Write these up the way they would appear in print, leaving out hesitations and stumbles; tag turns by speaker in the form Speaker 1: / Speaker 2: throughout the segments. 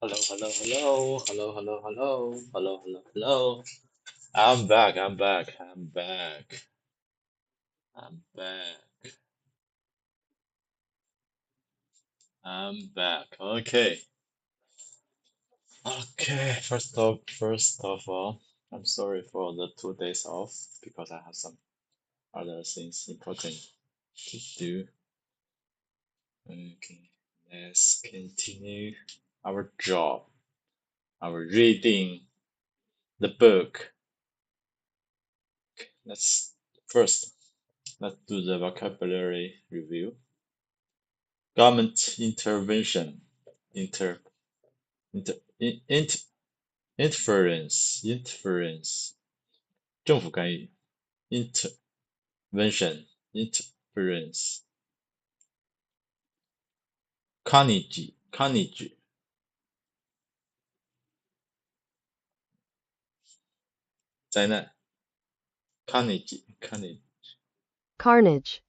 Speaker 1: Hello, hello, hello, hello, hello, hello, hello, hello, hello. I'm back, I'm back, I'm back, I'm back, I'm back. Okay, okay. First of all, I'm sorry for the 2 days off because I have some other things important to do. Okay, let's continue our job, our reading the book. Let's first let's do the vocabulary review. Government intervention, inter, inter, interference, 政府干预，intervention, interference, carnage, 灾难，carnage,
Speaker 2: carnage,
Speaker 1: carnage,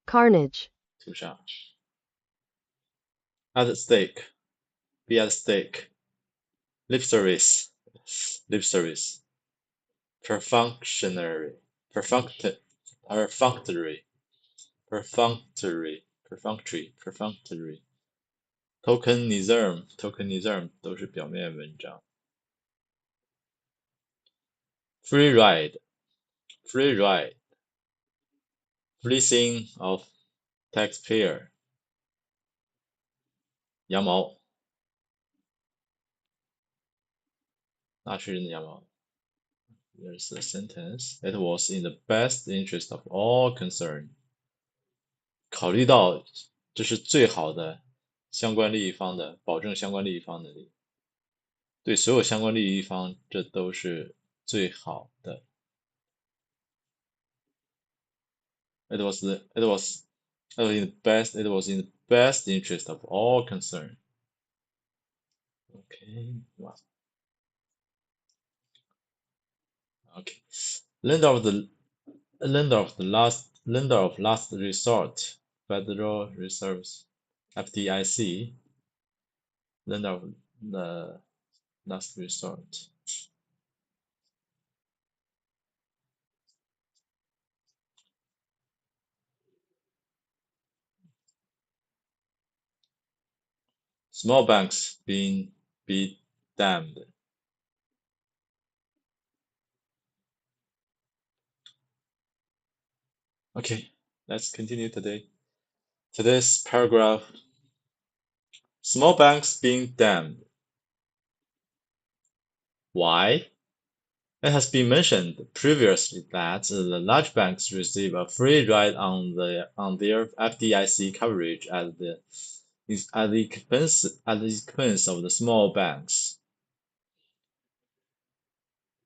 Speaker 2: carnage,
Speaker 1: 屠杀，at stake, be at stake, lip service, perfunctory, perfunctory, tokenism 都是表面文章。free ride, fleecing of taxpayer, 羊毛，纳税人的羊毛。There's a sentence. It was in the best interest of all concerned. 考虑到这是最好的相关利益方的，保证相关利益方的利益。对所有相关利益方，这都是最好的。It was in the best interest of all concerned. Okay, wow. Okay. Lender of last resort, Federal Reserve FDIC, lender of the last resort. Small banks be damned. Okay, let's continue today. Today's paragraph. Small banks being damned. Why? It has been mentioned previously that the large banks receive a free ride on their FDIC coverage at the expense of the small banks.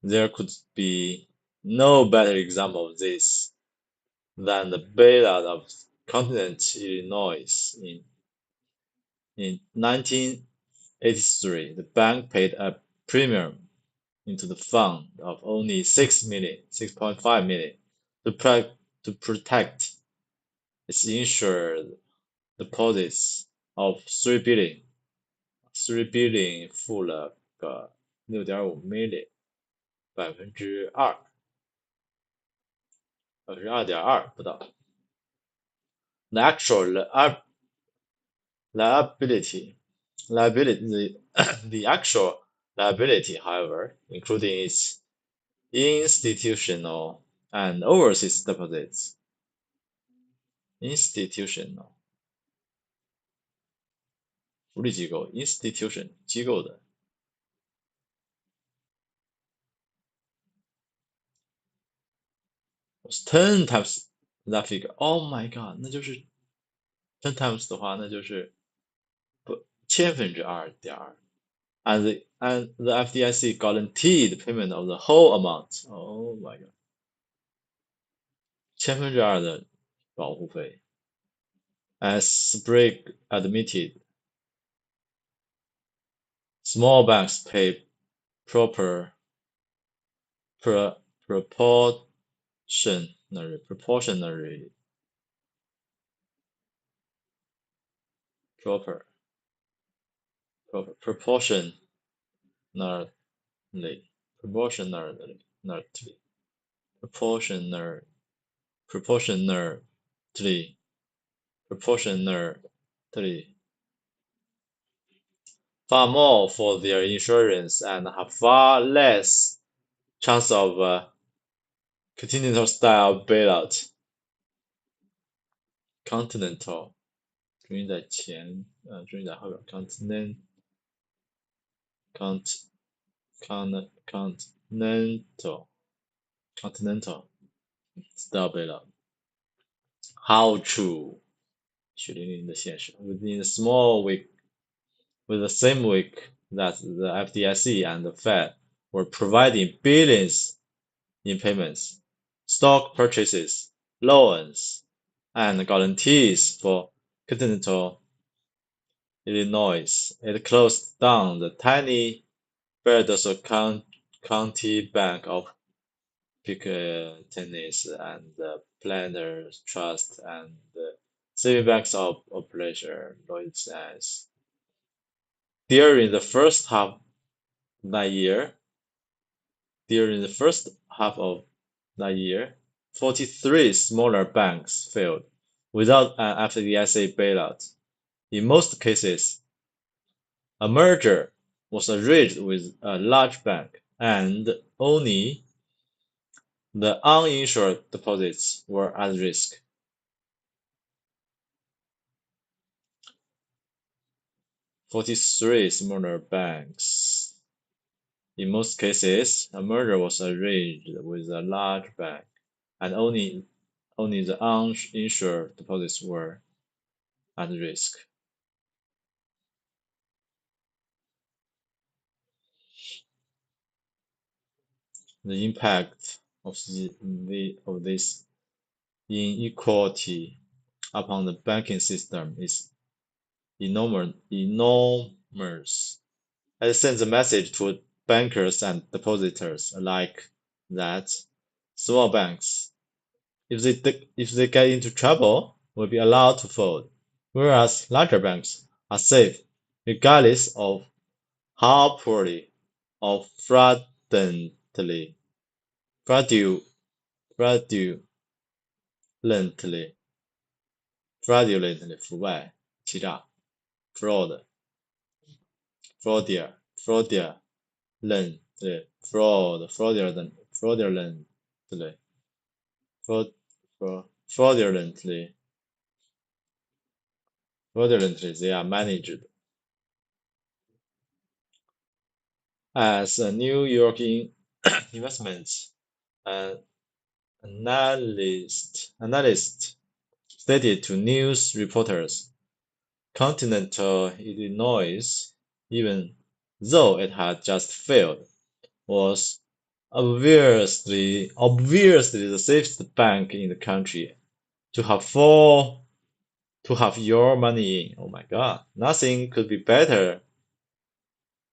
Speaker 1: There could be no better example of this than the bailout of Continental Illinois in 1983. The bank paid a premium into the fund of only 6.5 million to protect its insured deposits of 3 billion. 3 billion 付了个6.5 million， 2%，2.2%不到。The actual liability, the actual liability, however, including its institutional and overseas deposits. Institutional 福利机构 institution 机构的 was 10 times that figure. Oh my god, 那就是10 times 的话，那就是不2/1000.2 and the FDIC guaranteed payment of the whole amount. Oh my god, 2/1000的保护费。As Sprague admitted, small banks pay proportionally proper proportionally, proportionally, far more for their insurance and have far less chance of continental-style bailout. Continental 重音在前，重音在后边。Continental style bailout. How true? 血淋淋的现实。Within a small week, with the same week that the FDIC and the Fed were providing billions in payments, stock purchases, loans, and guarantees for Continental Illinois, it closed down the tiny Verdoso County Bank of Picatinny and the Planners Trust and the saving banks of Operation Louisiana. During the first half of that year, 43 smaller banks failed without an FDIC bailout. In most cases, a merger was arranged with a large bank, and only the uninsured deposits were at risk. "43 smaller banks. In most cases, a merger was arranged with a large bank, and only the uninsured deposits were at risk." The impact of this inequality upon the banking system is enormous. It sends a message to bankers and depositors alike that small banks, if they get into trouble, will be allowed to fold, whereas larger banks are safe regardless of how poorly or fraudulently腐败欺诈 fraudulent 对 fraudulently they are managed. As a New York investment analyst stated to news reporters, Continental Illinois, even though it had just failed, was obviously the safest bank in the country to have your money in. Oh my God, nothing could be better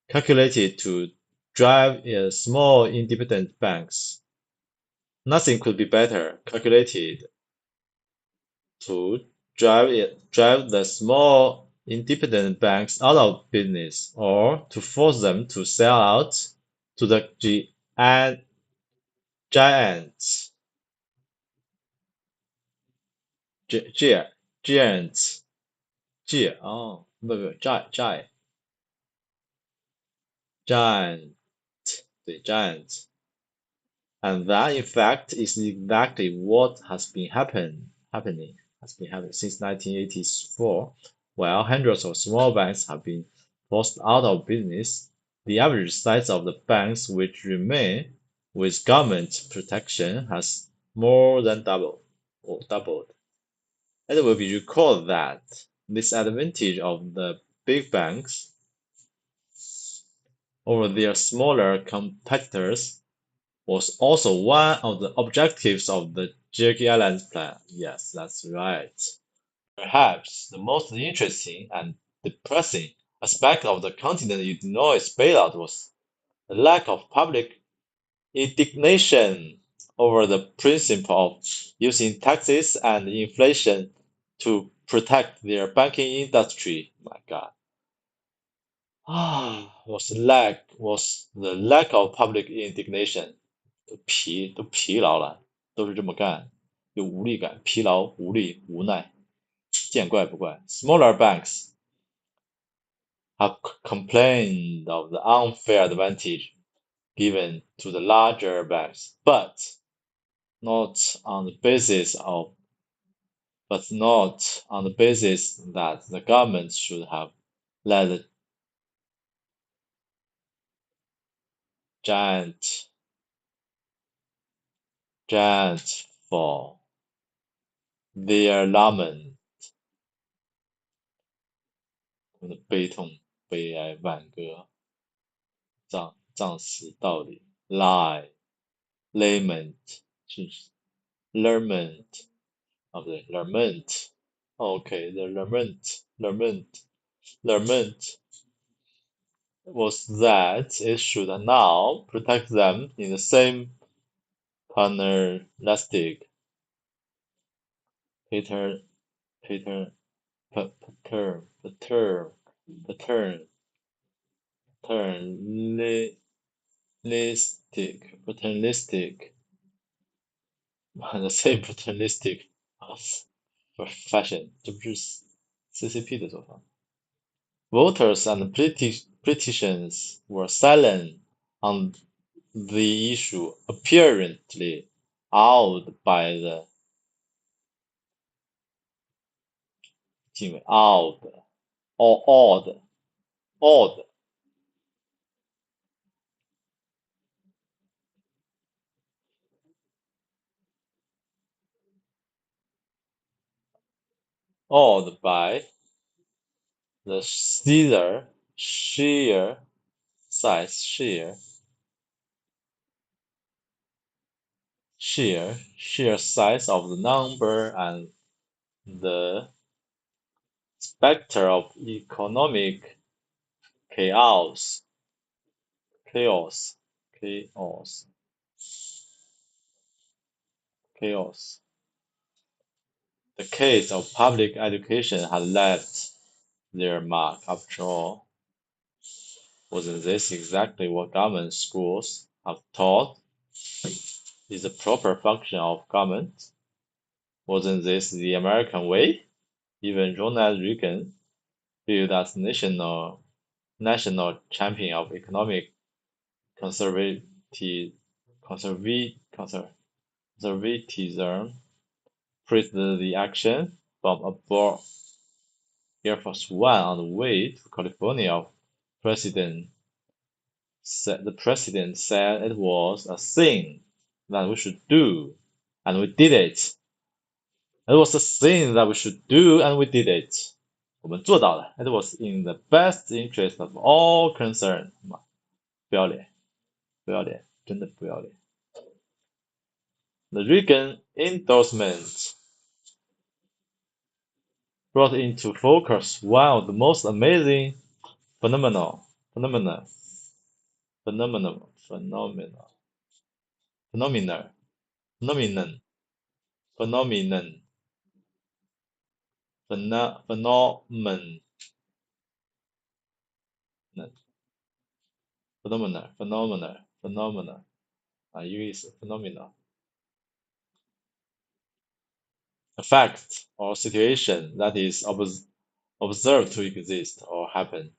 Speaker 1: calculated to drive small independent banks. Nothing could be better calculated to drive the small independent banks out of business or to force them to sell out to the giants. Giant. And that, in fact, is exactly what has been happening since 1984. While hundreds of small banks have been forced out of business, the average size of the banks which remain with government protection has more than doubled. It will be recalled that this advantage of the big banks over their smaller competitors was also one of the objectives of the JEKYLL plan. Yes, that's right. Perhaps the most interesting and depressing aspect of the Continental Illinois bailout was the lack of public indignation over the principle of using taxes and inflation to protect their banking industry. My God. was the lack of public indignation，都疲劳了，都是这么干，有无力感，疲劳、无力、无奈，见怪不怪。Smaller banks have complained of the unfair advantage given to the larger banks, not on the basis that the government should have let the giant fall. Their lament， 他们的悲痛、悲哀挽歌，仗词道理。lament 是 lament 不对 lament。OK，the lament was that it should now protect them in the same paternalistic pater pater paternalistic the same paternalistic fashion，这不是 CCP 的做法。Voters and politicians were silent on the issue, apparently awed by the awed by the sheer size of the number and the specter of economic chaos. The case of public education had left their mark. After all, wasn't this exactly what government schools have taught is the proper function of government? Wasn't this the American way? Even Ronald Reagan, viewed as national champion of economic conservatism, praised the action from aboard Air Force One on the way to California. The president said it was a thing that we should do, and we did it. It was a thing that we should do, and we did it. 我们做到了。It was in the best interest of all concerned. 不要脸，不要脸，真的不要脸。The Reagan endorsement brought into focus one of the most amazing phenomenon一个意思 phenomenal a fact or situation that is observed to exist or happen,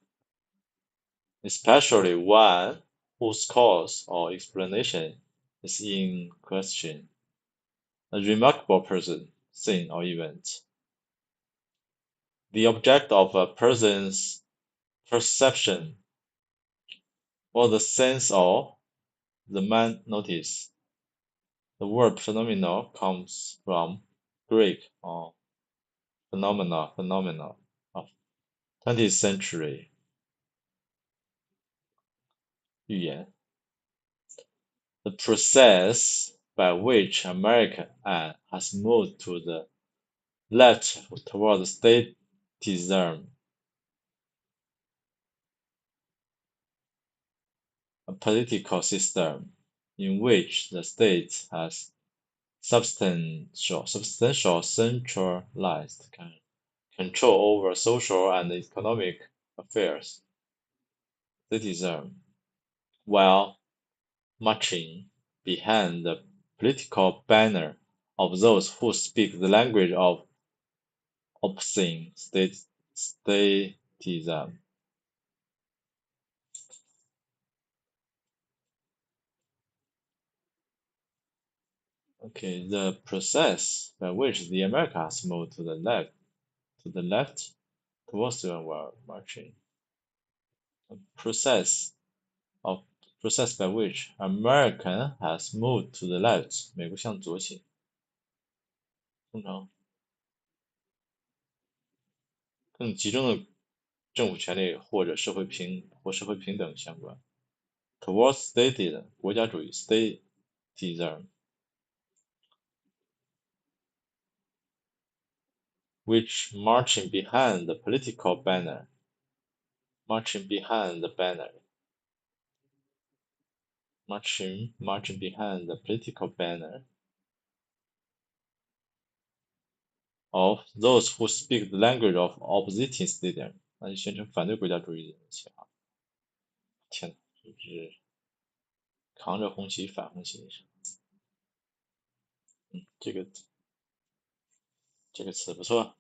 Speaker 1: especially one whose cause or explanation is in question. A remarkable person, thing, or event. The object of a person's perception, or the sense of the man notice. The word phenomenal comes from Greek or phenomena of 20th century 预言. The process by which America has moved to the left toward statism, a political system in which the state has substantial centralized control over social and economic affairs. statism, while marching behind the political banner of those who speak the language of opposing statism. Okay, the process by which the Americas moved to the left towards when we're marching. Process by which American has moved to the left， 美国向左倾，通常更集中的政府权力或者社会平等相关。Towards stated 国家主义 statism, which marching behind the political banner, marching behind the banner, marching behind the political banner of those who speak the language of opposing statism， 那就形成反对国家主义的旗号。天哪，就是扛着红旗反红旗。这个词不错。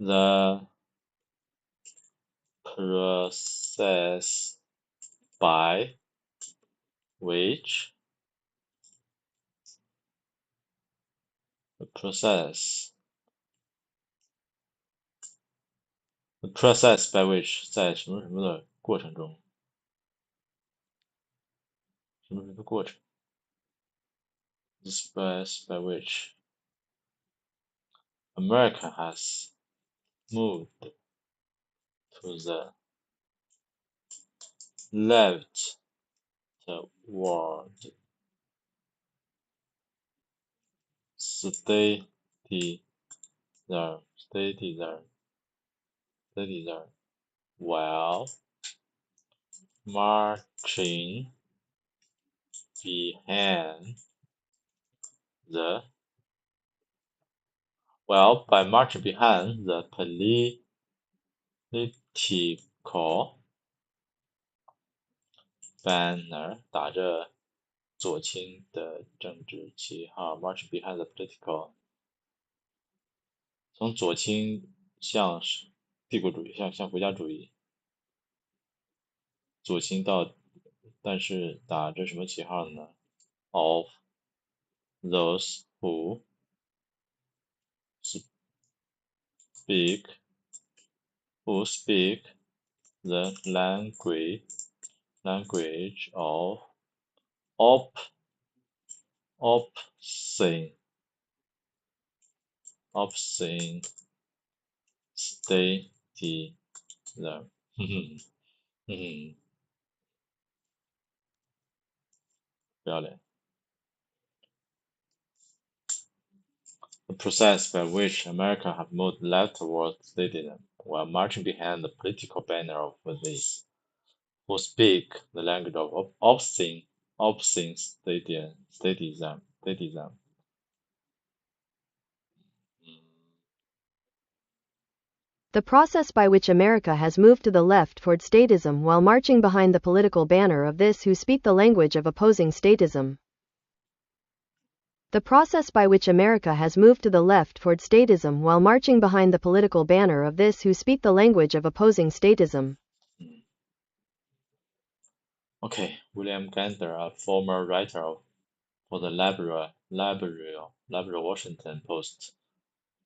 Speaker 1: The process by which the process by which 在什么什么的过程中，什么什么过程 the process by which America has moved to the left toward statism while marching behind the by marching behind the political banner 打着左倾的政治旗号 marching behind the political 从左倾向帝国主义向国家主义左倾到但是打着什么旗号呢 of those who speak the language of opposing statism 不要脸。The process by which America have moved left towards statism while marching behind the political banner of those who speak the language of opposing statism.
Speaker 2: The process by which America has moved to the left toward statism while marching behind the political banner of this who speak the language of opposing statism. The process by which America has moved to the left toward statism while marching behind the political banner of this who speak the language of opposing statism.
Speaker 1: Okay, William Gander, a former writer for the liberal Washington Post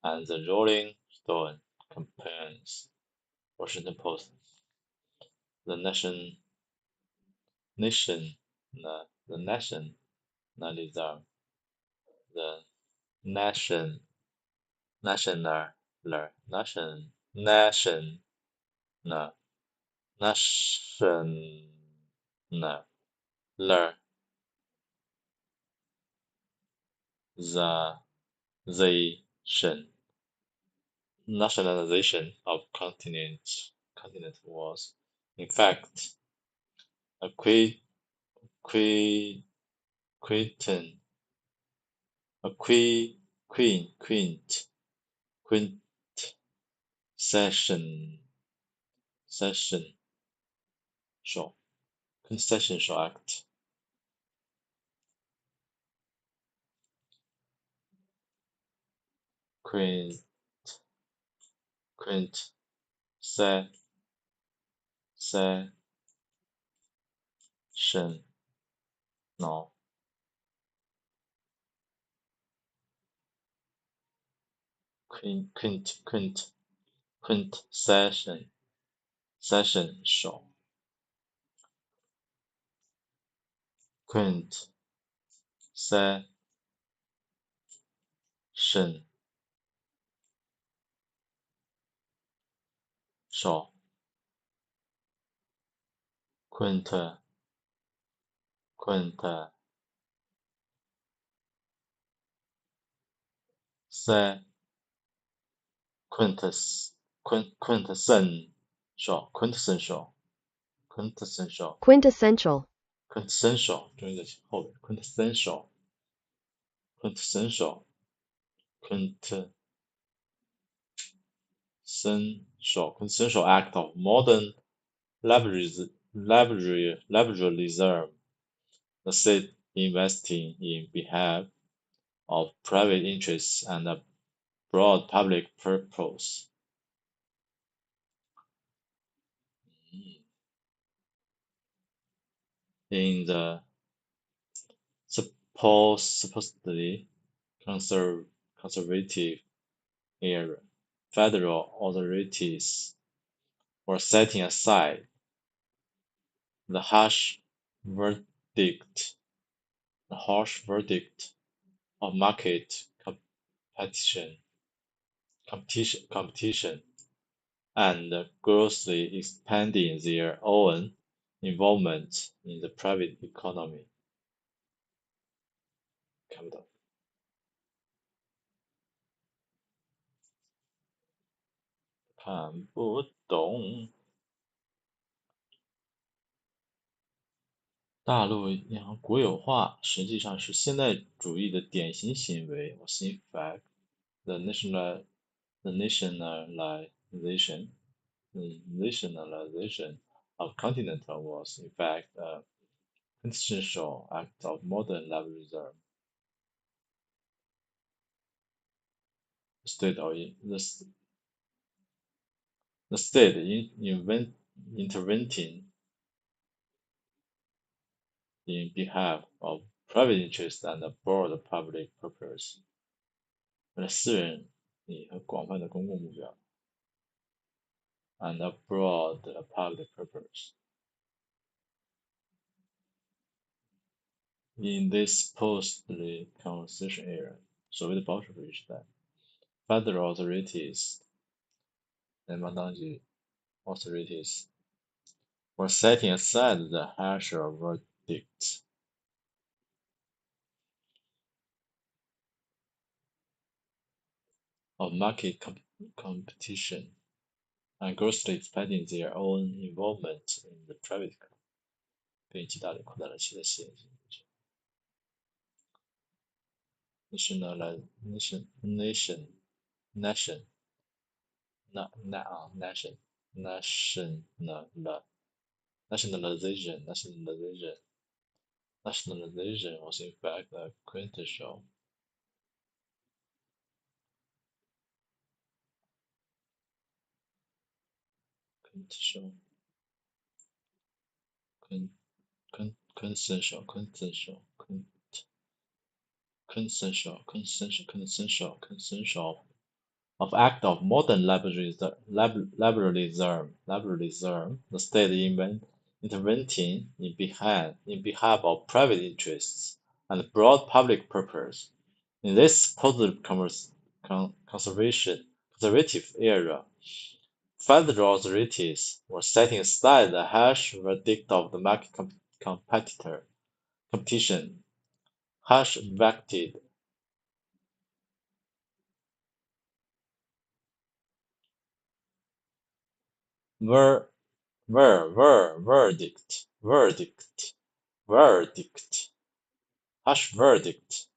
Speaker 1: and the Rolling Stone campaigns. Washington Post, the nationalism, the nationalism, nationalization of continent was, in fact, a quaint concessional act. Quintessential
Speaker 2: Quintessential.
Speaker 1: 重音在后边 quintessential act of modern liberalism, the state investing in behalf of private interests and a broad public purpose. In the supposedly conservative era, federal authorities were setting aside the harsh verdict of market competition and grossly expanding their own involvement in the private economy. 看不到。看不懂。大陆银行国有化实际上是现代主义的典型行为 was in fact the nationalization of continental was in fact a quintessential act of modern liberalism. The state intervening in behalf of private interests and a broad public purpose. 为了私人利益和广泛的公共目标 and a broad public purpose. In this post-Constitution era, 所谓的保守主义时代 federal authorities 联邦当局 authorities were setting aside the harsher verdict of market competition and grossly expanding their own involvement in the private economy. 并极大地扩大了其的吸引力。Nationalization was in fact a quintessential of act of modern liberalism, the state intervening in behalf of private interests and broad public purpose. In this supposed conservative era, federal authorities were setting aside the harsh verdict of the market competition, harsh verdict harsh verdict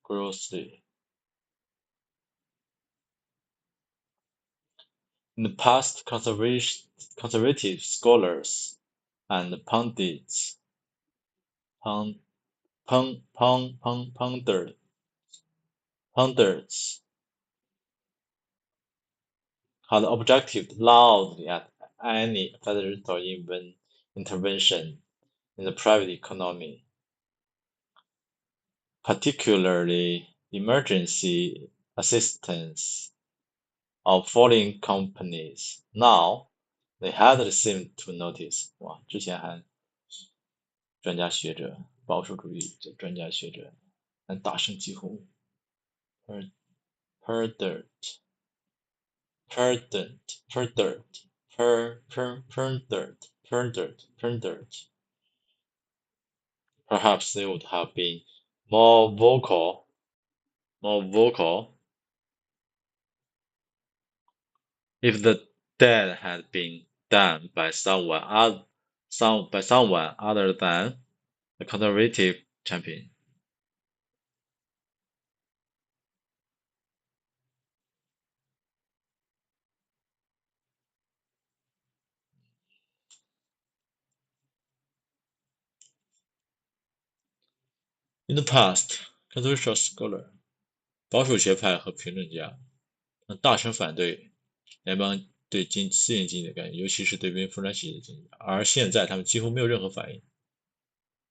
Speaker 1: grossly. In the past, conservative scholars and pundits pon- pundits had objected loudly at any federal intervention in the private economy, particularly emergency assistance of foreign companies. Now, they had seemed to notice. 哇，之前还专家学者、保守主义的专家学者还大声疾呼 "Perdert, perdert, perdert, perdert." Perhaps they would have been more vocal if the deed had been done by someone other than the conservative champion. In the past, controversial scholar 保守学派和评论家大声反对联邦对私营经济的干预，尤其是对贫富关系的经济，而现在他们几乎没有任何反应。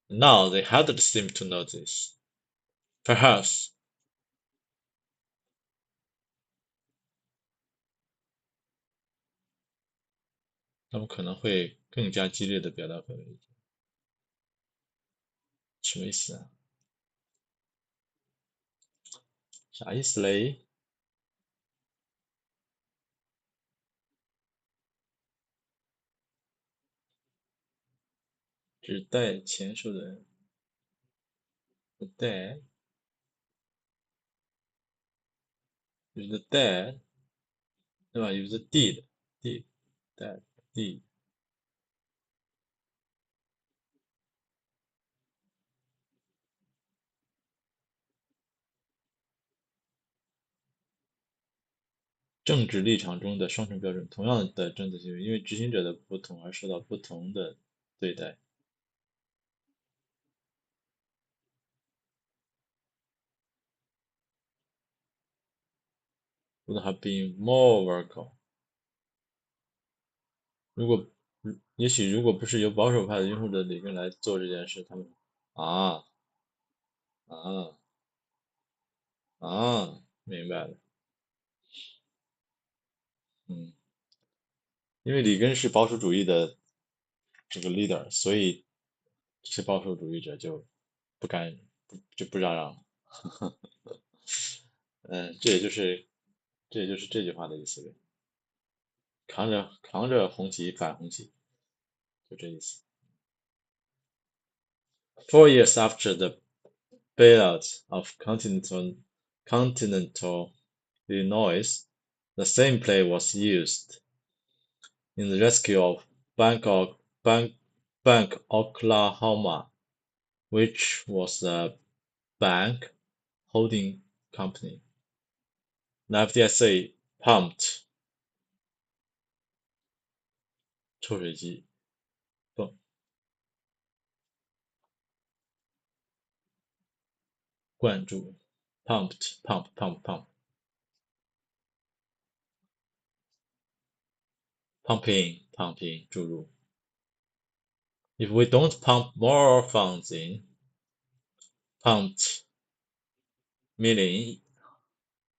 Speaker 1: Now they hardly seem to notice. Perhaps 他们可能会更加激烈的表达反对意见。什么意思啊？啥意思嘞？指代前述的the dead use the dead 对吧 ？use the deed dead deed 政治立场中的双重标准，同样的政策行为，因为执行者的不同而受到不同的对待。would have been more vocal。也许如果不是由保守派的拥护者里根来做这件事，他们啊啊明白了，嗯，因为里根是保守主义的这个 leader，所以这些保守主义者就不敢不嚷嚷，这也就是这句话的意思呗，扛着红旗反红旗，就这意思。4 years after the bailout of continental Illinois, the same play was used in the rescue of Bank Oklahoma, which was a bank holding company. The FDIC pumped 抽水机灌注 pumped pump pumping 注入。If we don't pump more funds in, pumped meaning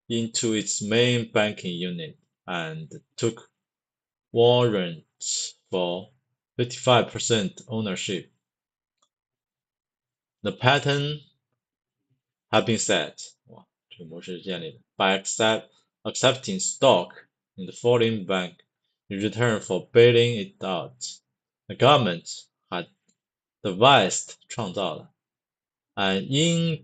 Speaker 1: into its main banking unit and took warrants for 55% ownership. The pattern had been set 哇，这个模式是建立的 by accepting stock in the foreign bank in return for bailing it out. The government had devised 创造了 an ingenious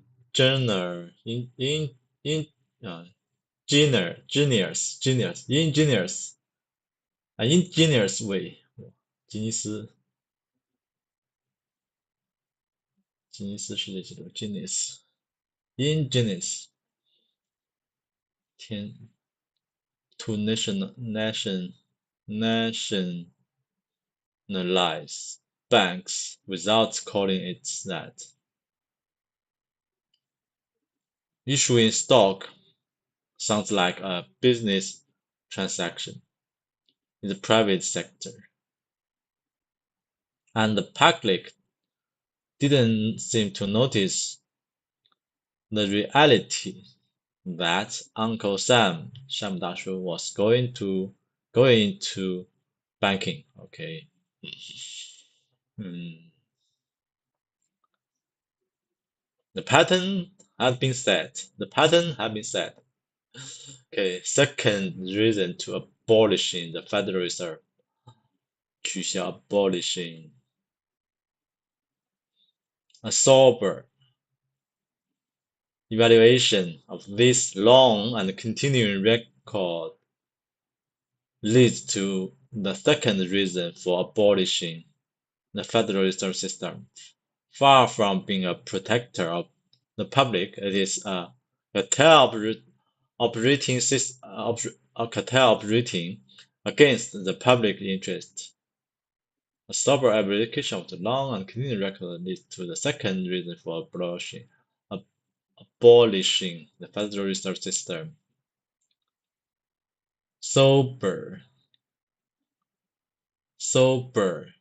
Speaker 1: way 吉尼斯世界纪录 Guinness ingenious to nationalize banks without calling it that. Issuing stock sounds like a business transaction in the private sector, and the public didn't seem to notice the reality that Uncle Sam 大叔 was going to banking. Okay. The pattern had been set. The pattern had been set. Okay. Second reason to abolishing the Federal Reserve. 取消 abolishing. A sober evaluation of this long and continuing record leads to the second reason for abolishing the Federal Reserve System. Far from being a protector of the public, it is a cartel operating against the public interest. A sober application of the long and continuing record leads to the second reason for abolishing the Federal Reserve System. Sober,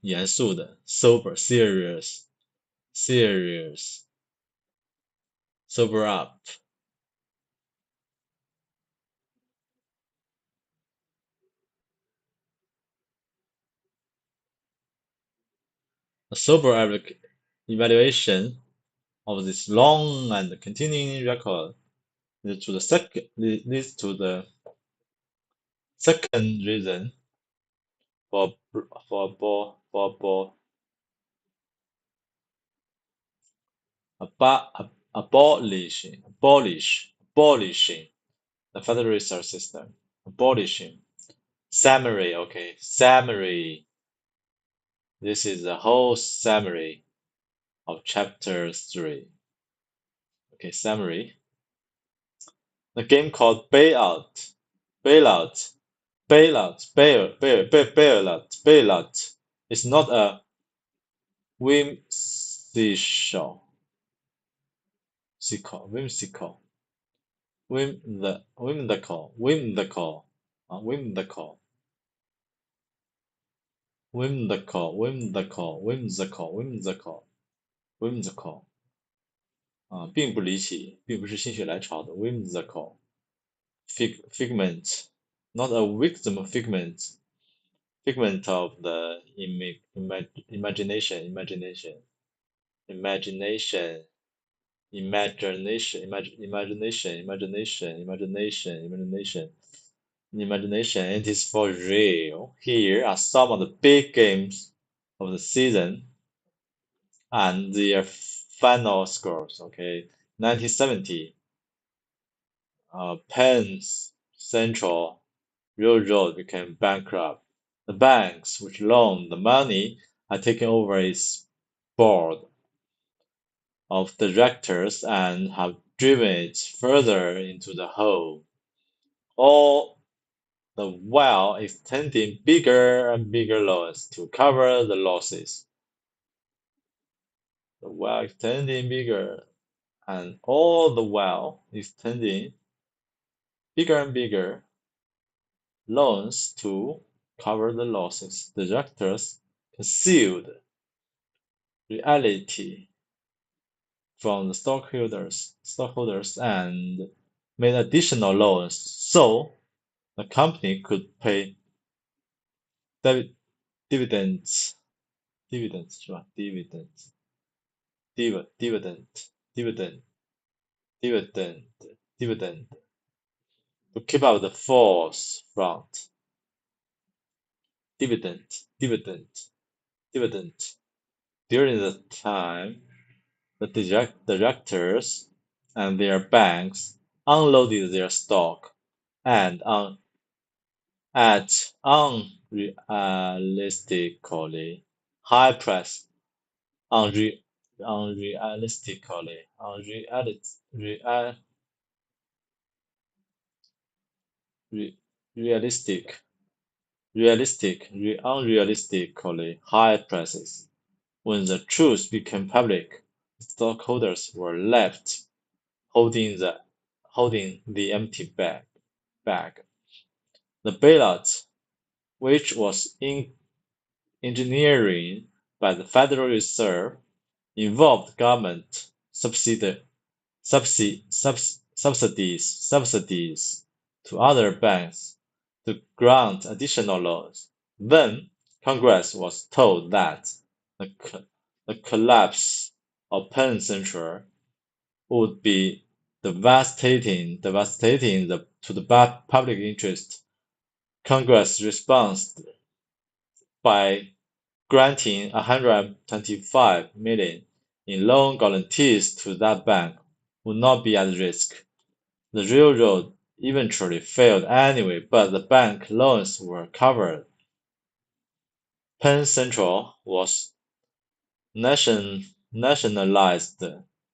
Speaker 1: 严肃的 sober, serious, sober up. A sober evaluation of this long and continuing record leads to the second reason for abolishing the Federal Reserve System. Abolishing. Summary, okay. Summary. This is the whole summary of chapter 3. Okay, summary. The game called Bailout is not a whimsical并不离奇，并不是心血来潮的 whimsical figment, not a victim figment of the imagination, it is for real. Here are some of the big games of the season and their final scores. Okay, 1970, Penn Central Railroad became bankrupt. The banks which loaned the money had taken over its board of directors and have driven it further into the hole, all the while extending bigger and bigger loans to cover the losses. All the while extending bigger and bigger loans to cover the losses. The directors concealed reality from the stockholders and made additional loans so the company could pay dividends是吧 dividend to keep up the false front. Dividend. During the time, the directors and their banks unloaded their stock and at unrealistically high price. rea- unrealistically high prices. When the truth became public, stockholders were left holding the empty bag. The bailout, which was engineering by the Federal Reserve, involved government subsidies to other banks to grant additional loans. Then Congress was told that the, the collapse of Penn Central would be devastating to the public interest. Congress responded by granting $125 million in loan guarantees to that bank would not be at risk. The railroad eventually failed anyway, but the bank loans were covered. Penn Central was nationalized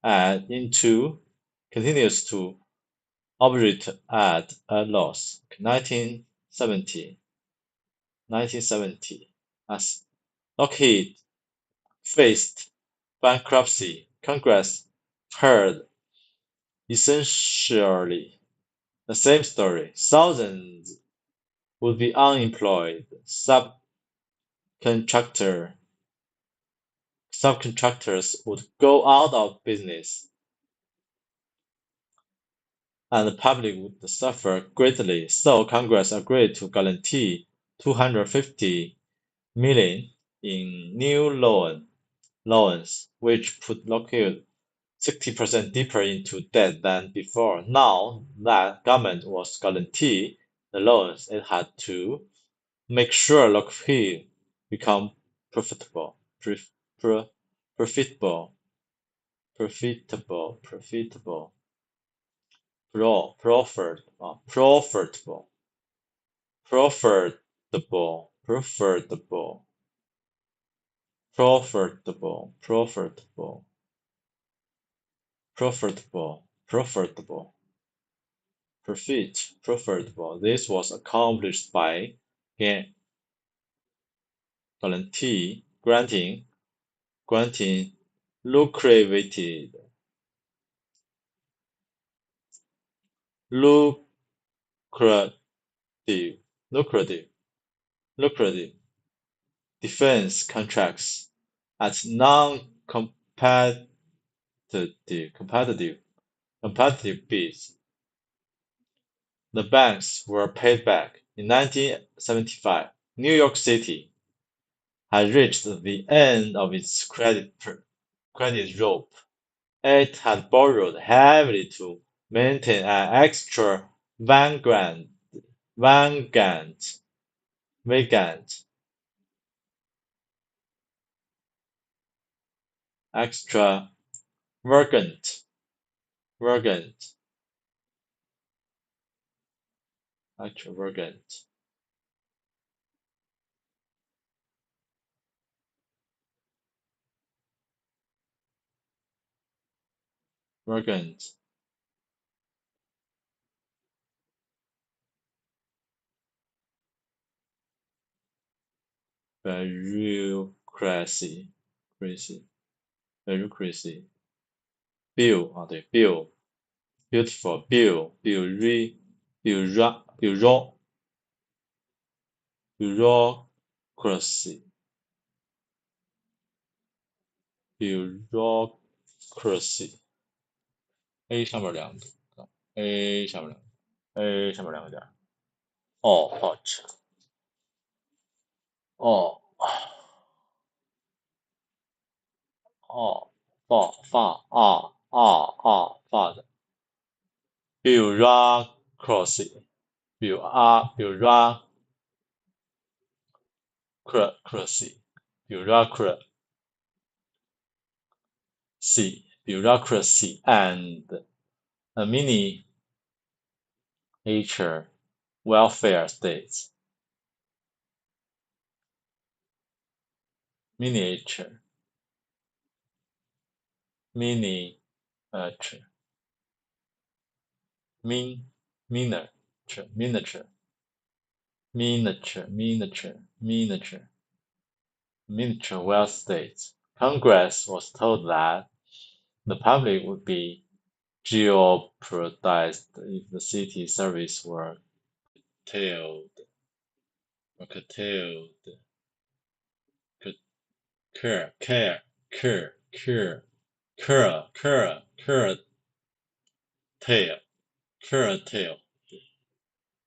Speaker 1: and into continues to operate at a loss. 1970, as Lockheed faced bankruptcy, Congress heard essentially the same story. Thousands would be unemployed. Subcontractors would go out of business, and the public would suffer greatly. So Congress agreed to guarantee $250 million in new loans, which put Lockheed 60% deeper into debt than before. Now that government was guaranteeing the loans, it had to make sure Lockheed become profitable, profitable, profitable, profitable, profitable, profitable, profitable, profitable, profitable, profitable, profitable. This was accomplished by granting lucrative lucrative lucrative lucrative defense contracts at non-competitive competitive bids. The banks were paid back. In 1975, New York City had reached the end of its credit rope. It had borrowed heavily to maintain an vacant, extravagant, vacant, extravagant, vacant, bureaucracy, bureaucracy, beautiful, bureaucracy, bureaucracy。A 上面两个，A 上面两个，A 上面两个点哦，hot，哦，哦，发的，bureaucracy，bureaucracy，bureaucracy and a miniature welfare state, miniature, miniature, miniature wealth state. Congress was told that the public would be jeopardized if the city service were curtailed, curtailed, cur, cur, cur, cur, cur, cur, curtail, curtail,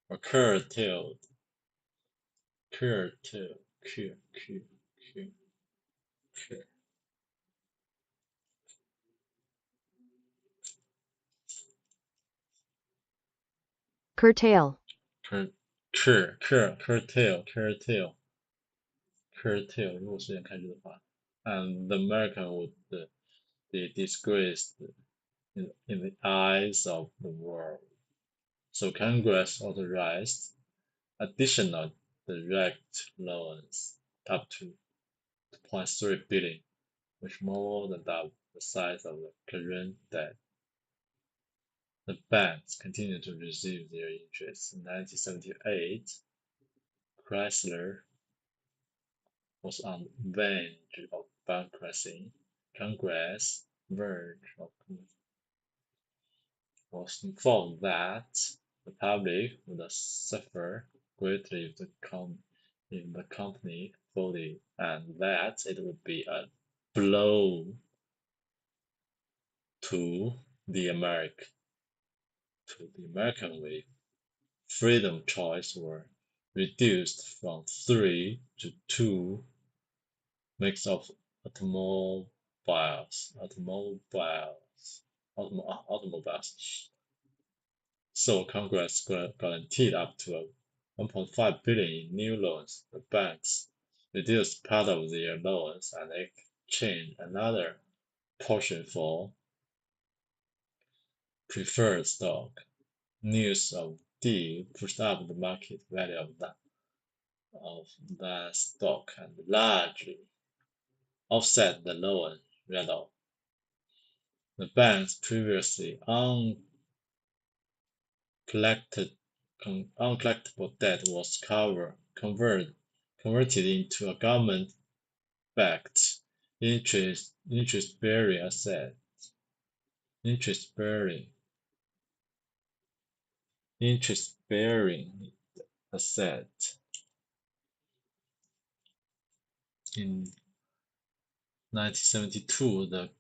Speaker 1: or curtailed, curtail, cur, cur, cur, cur.
Speaker 2: curtail,
Speaker 1: curtail，如果时间开始的话，and the American would be disgraced in the eyes of the world. So Congress authorized additional direct loans up to 2.3 billion, which more than double the size of the current debt. The banks continued to receive their interest. In 1978, Chrysler was on the verge of bankruptcy. Congress was informed that the public would suffer greatly if the company folded, and that it would be a blow to the American way. Freedom choice were reduced from 3 to 2 mix of automobiles. So Congress guaranteed up to 1.5 billion in new loans. The banks reduced part of their loans and exchanged another portion for preferred stock. News of deal pushed up the market value of that stock and largely offset the loan write-off. The bank's previously uncollectible debt was converted into a government-backed interest-bearing asset. In 1972, the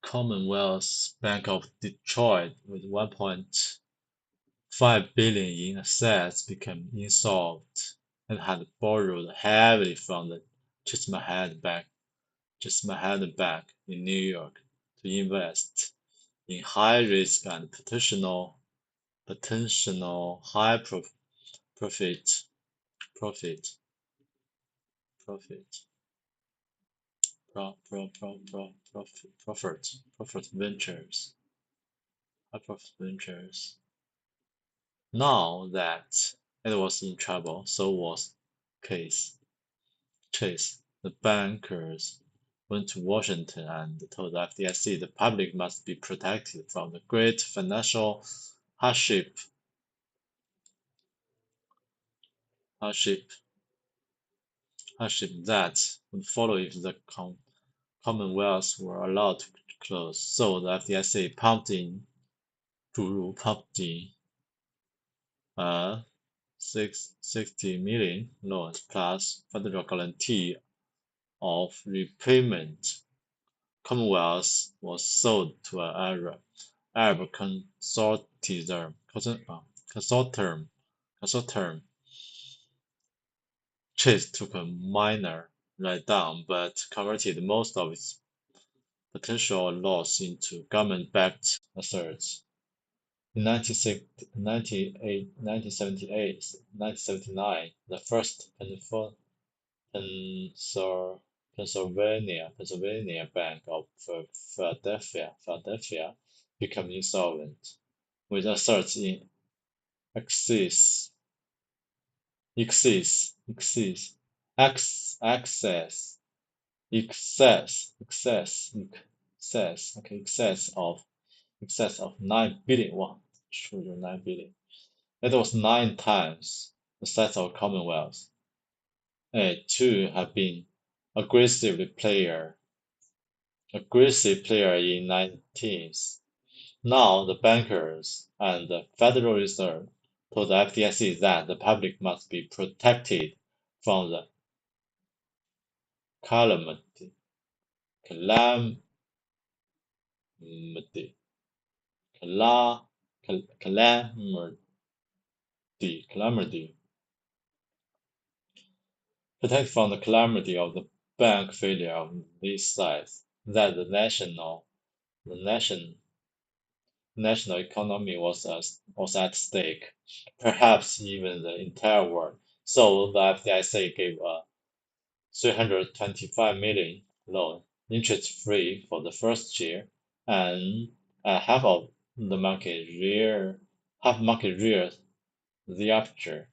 Speaker 1: Commonwealth Bank of Detroit, with 1.5 billion in assets, became insolvent and had borrowed heavily from the Chase Bank in New York to invest in high risk and potential high profit ventures. Now that it was in trouble, so was Chase. The bankers went to Washington and told the FDIC the public must be protected from the great financial hardship that would follow if the Commonwealth were allowed to close. So the FDIC pumped in 60 million loans plus federal guarantee of repayment. Commonwealth was sold to an Arab consortium. Chase took a minor write-down, but converted most of its potential loss into government-backed assets. In 1979, the first Pennsylvania Bank of Philadelphia became insolvent, with assets in excess of 9 billion won. 9 billion. It was 9 times the size of Commonwealth. It too had been aggressive player in 19th. Now the bankers and the Federal Reserve told the FDIC that the public must be protected from the calamity, calamity, calamity, protected from the calamity of the bank failure of this size, that the national economy was at stake, perhaps even the entire world. So the FDIC gave a 325 million loan, interest-free for the first year, and half market rear thereafter.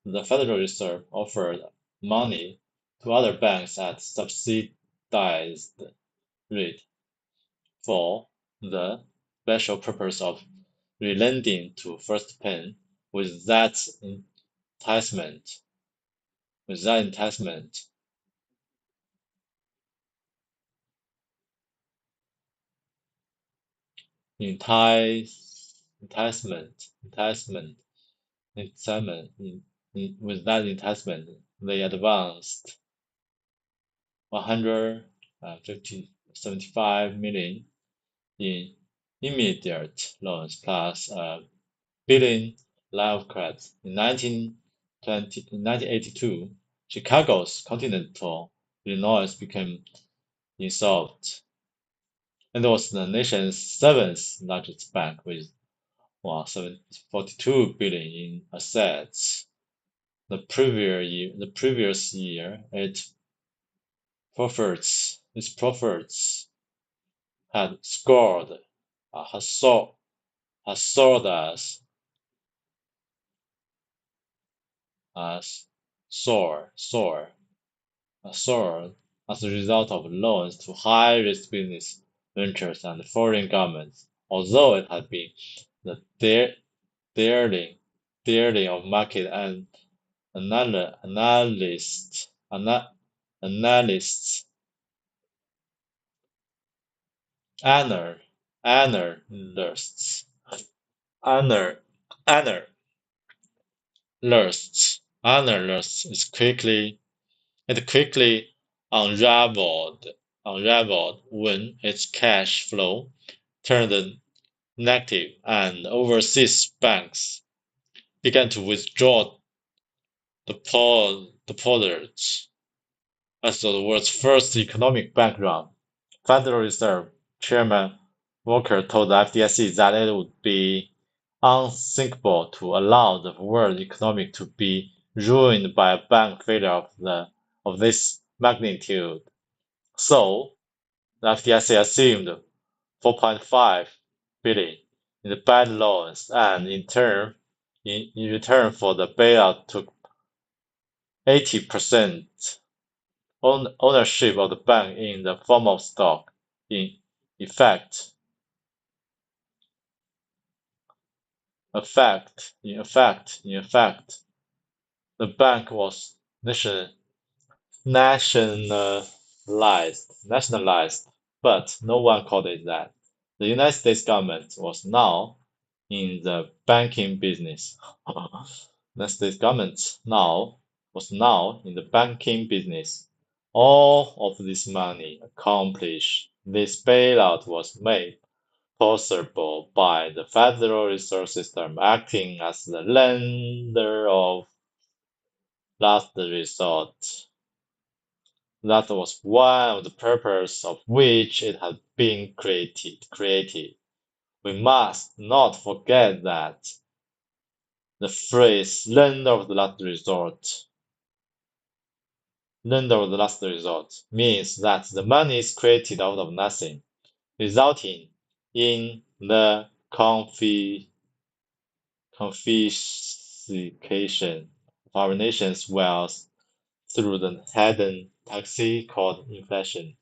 Speaker 1: The Federal Reserve offered money to other banks at subsidized rate for the special purpose of relending to first pen. With that enticement, they advanced 175 million in immediate loans plus a billion line of credit. In 1982, Chicago's Continental Illinois became insolvent, and was the nation's seventh largest bank with 42 billion in assets. The previous year, its profits had soared as a result of loans to high-risk business ventures and foreign governments, although it had been the darling of market and analysts. Analysts is quickly unraveled when its cash flow turned negative and overseas banks began to withdraw deposits. As the world's first economic bank run, Federal Reserve Chairman Walker told the FDIC that it would be unthinkable to allow the world economy to be ruined by a bank failure of this magnitude. So, the FDIC assumed 4.5 billion in the bad loans, and in return for the bailout, took 80% ownership of the bank in the form of stock. In effect, the bank was nationalized, but no one called it that. The United States government was now in the banking business. United States government was now in the banking business. All of this money accomplished. This bailout was made possible by the Federal Reserve System acting as the lender of last resort. That was one of the purposes of which it had been created. We must not forget that the phrase lender of the last resort means that the money is created out of nothing, resulting in the confiscation of our nation's wealth through the hidden tax called inflation.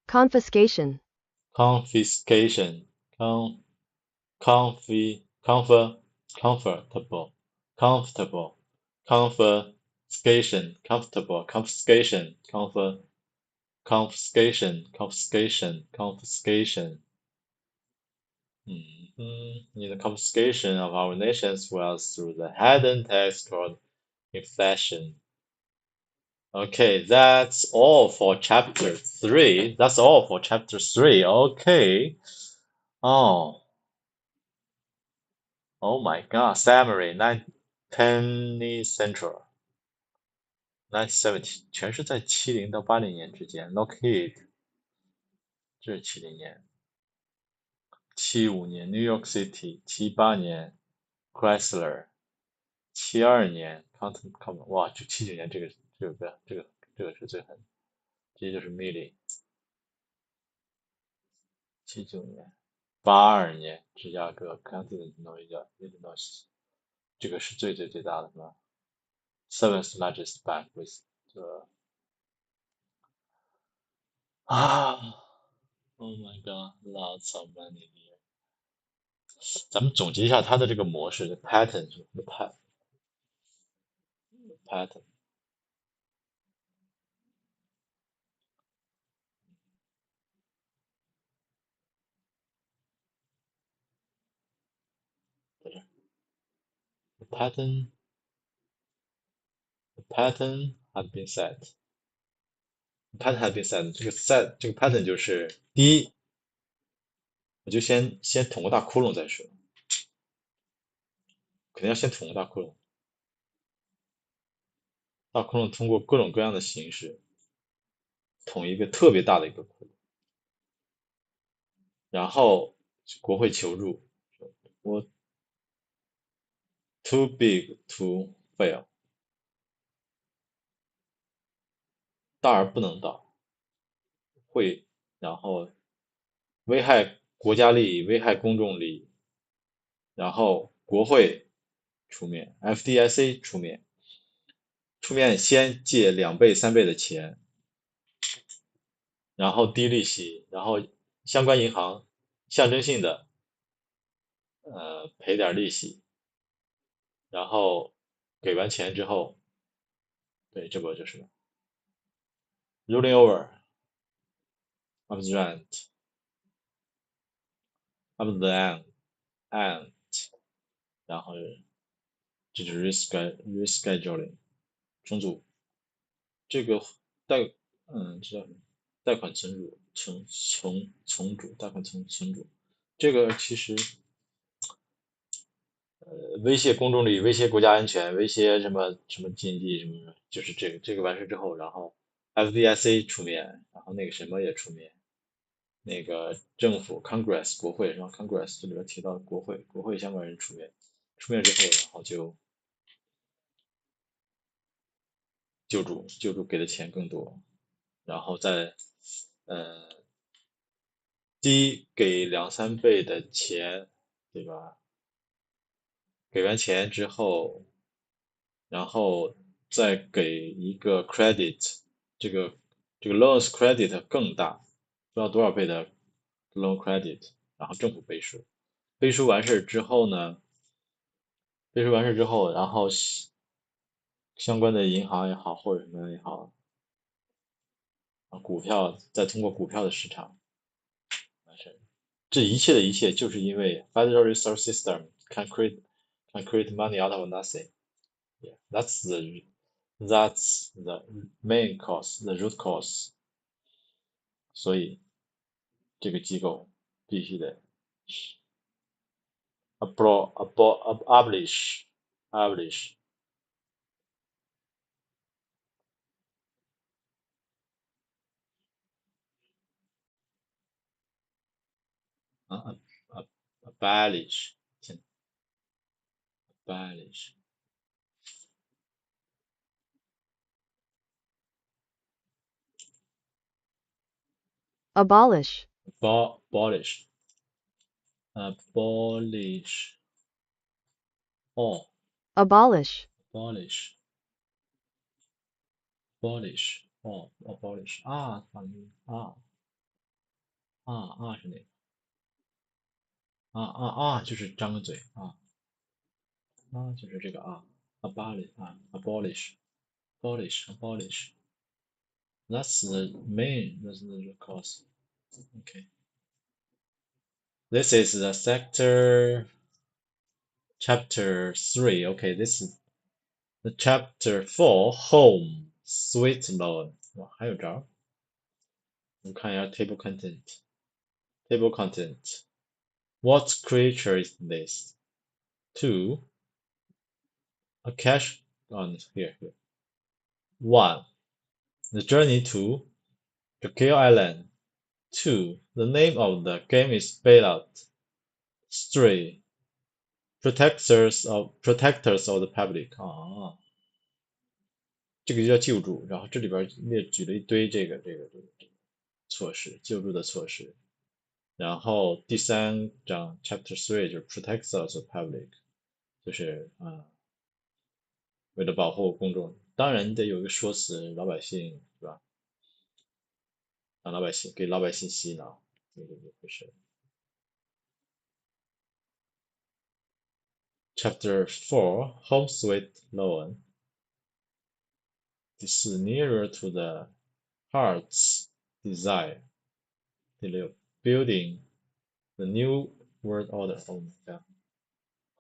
Speaker 2: Confiscation.
Speaker 1: Confiscation. Comfortable. Confiscation. In the confiscation of our nation's wealth through the hidden tax called inflation. Okay, that's all for chapter 3. Okay. Oh my God. Summary. 20th century. 1970全是在70到80年之间。Lockheed 这是70年。75年 New York City， 78年 Chrysler， 72年 Continental， 哇，就79年这个是最狠，这就是 Millie。79年，82年芝加哥 Continental Illinois， 这个是最大的是吧 ？Seventh largest bank with Oh my God, lots of money here。咱们总结一下它的这个模式的 pattern 是什么 pattern。The pattern has been set。pattern has been set。这个 pattern 就是第一，我就先捅个大窟窿再说，肯定要先捅个大窟窿。大窟窿通过各种各样的形式捅一个特别大的一个窟窿，然后国会求助，我 too big to fail， 大而不能倒，然后危害国家利益，危害公众利益，然后国会出面 ，FDIC 出面先借2倍3倍的钱，然后低利息，然后相关银行象征性的赔点利息，然后给完钱之后，对，这不就是 rolling over of the rent of the ant， 然后这就是 rescheduling 重组，这个贷这叫什么？贷款重组贷款重组，这个其实威胁公众利益，威胁国家安全，威胁什么经济什么，就是这个完事之后，然后 FDIC 出面，然后那个什么也出面，那个政府 Congress 国会，然后 Congress 这里边提到国会相关人出面之后，然后就救助给的钱更多，然后再第一给2、3倍的钱，对吧？给完钱之后，然后再给一个 credit，这个 loans credit 更大，不知道多少倍的 loan credit，然后政府背书，完事之后呢，然后相关的银行也好或者什么也好，股票再通过股票的市场完事。这一切的一切，就是因为 Federal Reserve System can create money out of nothing. Yeah, that's the main cause, the root cause. 所以这个机构必须得 abolish abolish abolish
Speaker 2: Abolish.
Speaker 1: abolish abolish oh
Speaker 2: Abolish.
Speaker 1: abolish abolish 哦 abolish 啊，反义啊是哪个？就是张个嘴就是这个abolish. That's the cause. Okay. This is the sector chapter 3. Okay, this is the chapter 4, home, sweet loan. 哇，还有招。我们看一下 table content. Table content. What creature is this? 2. A cash on here. 1. The journey to JEKYLL Island. 2. The name of the game is Bailout. 3. Protectors of the public. 这个就叫救助。然后这里边举了一堆这个措施，救助的措施。然后第3章 Chapter 3就是 Protectors of the public，就是为了保护公众，当然你得有一个说辞，老百姓是吧？让老百姓给老百姓洗脑，这个不是。Chapter 4 Home Sweet Loan， 第4 Nearer to the Heart's Desire， 第6 Building the New World Order。 Oh my god，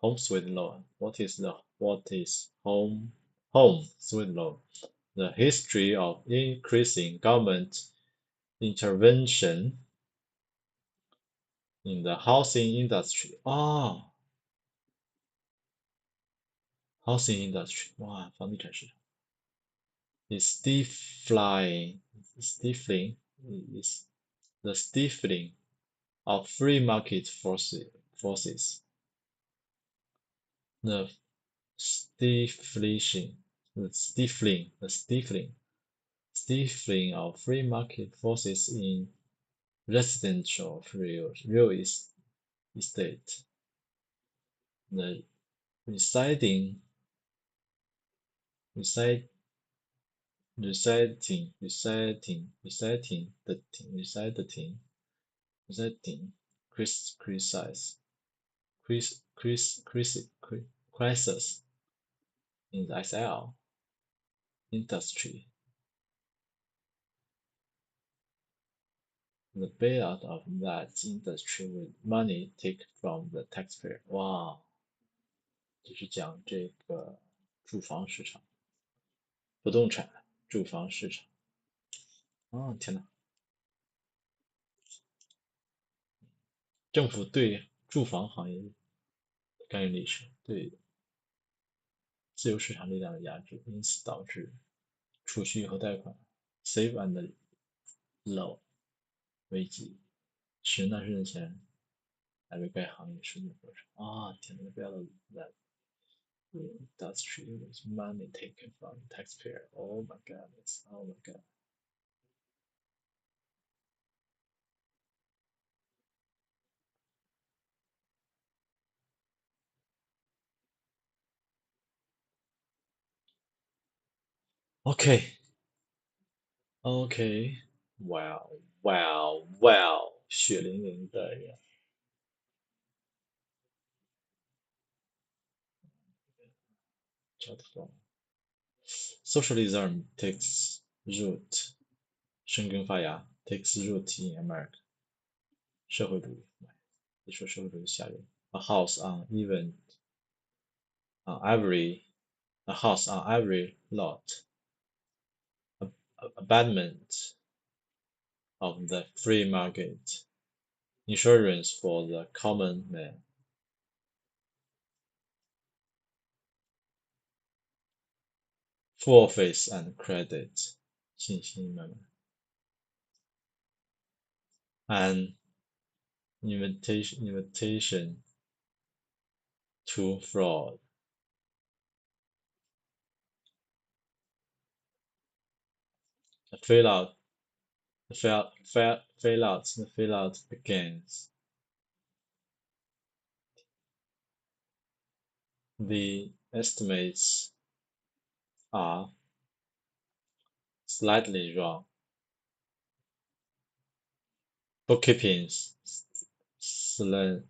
Speaker 1: Home Sweet Loan， what is home sweet loan? The history of increasing government intervention in the housing industry. Housing industry， 哇，房地产市场 is is the stifling of free market forces. The stifling of free market forces in residential real estate. The reciting crisis in the SL industry. The bailout of that industry with money taken from the taxpayer. 哇，这是讲这个住房市场、不动产、住房市场。天呐，政府对住房行业干预历史，对自由市场力量的压制，因此导致储蓄和贷款 save and loan 危机，使纳税人钱来为该行业输进过程。天呐，不要that industry with money taken from taxpayer. Oh my goodness. Oh my god. Okay. Wow. 血淋淋的呀。Socialism takes root， 生根发芽 takes root in America。社会主义，你说社会主义吓人。A house on every lot. Abandonment of the free market. Insurance for the common man. Full faith and credit. 信心满满。An invitation to fraud. The fail-out begins. The estimates are slightly wrong. bookkeeping, sleight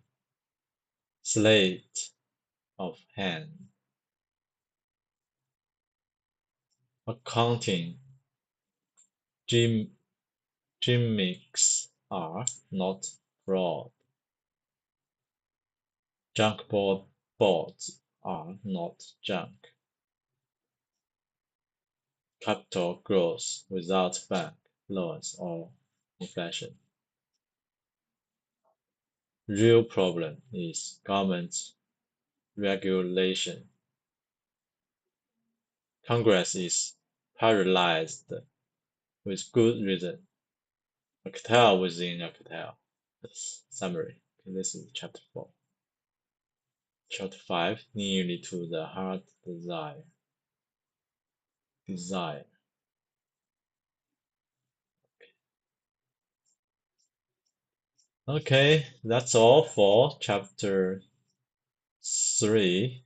Speaker 1: of hand, accounting, gimmicks are not fraud. Junk boards are not junk. Capital growth without bank loans or inflation. Real problem is government regulation. Congress is paralyzed with good reason. A cartel within a cartel. Summary. Okay, this is chapter 4. Chapter 5, nearly to the heart desire. Okay, that's all for chapter 3.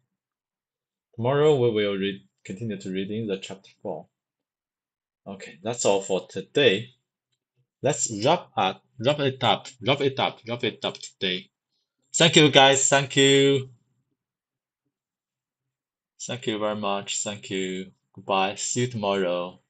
Speaker 1: Tomorrow we will continue to reading the chapter 4. Okay, that's all for today. Let's wrap it up today. Thank you guys, thank you. Thank you very much, thank you. Goodbye, see you tomorrow.